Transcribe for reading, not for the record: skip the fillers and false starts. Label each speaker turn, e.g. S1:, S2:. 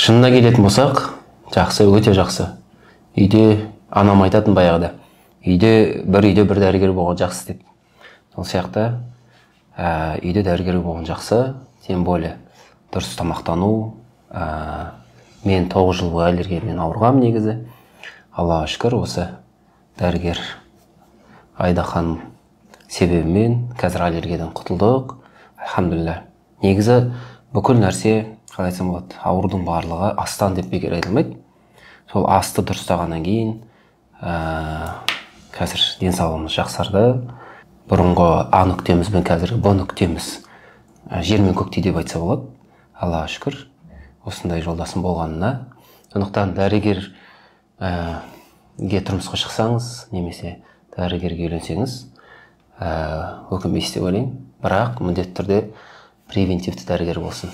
S1: Шынына келетін болсақ, жақсы, өте жақсы. Үйде анам айтатын баяғыда. Үйде бір дәрігер болған жақсы деп. Сол сияқты үйде дәрігер болған жақсы, тем более дұрыс тамақтану. Мен 9 жыл бойы аллергиямен ауырғам негізі. Аллаға шүкір, осы дәрігер Айда ханым себебімен қазір аллергиядан құтылдық. Альхамдулилля. Негізі бүкіл нәрсе, қалай айтсам болады, аурудың барлығы астан деп бекер айтылмайды. Сол асты дұрыстағаннан кейін қазір денсаулығымыз жақсарды. Бұрынғы А нүктеміз бен қазіргі Б нүктеміз жер мен көктей деп айтса болады. Аллаға шүкір, осындай жолдасым болғанына. Сондықтан дәрігерге тұрмысқа шықсаңыз, немесе дәрігерге үйленсеңіз, өкінбейсіз деп ойлаймын. Бірақ міндетті түрде превентивті дәрігер болсын.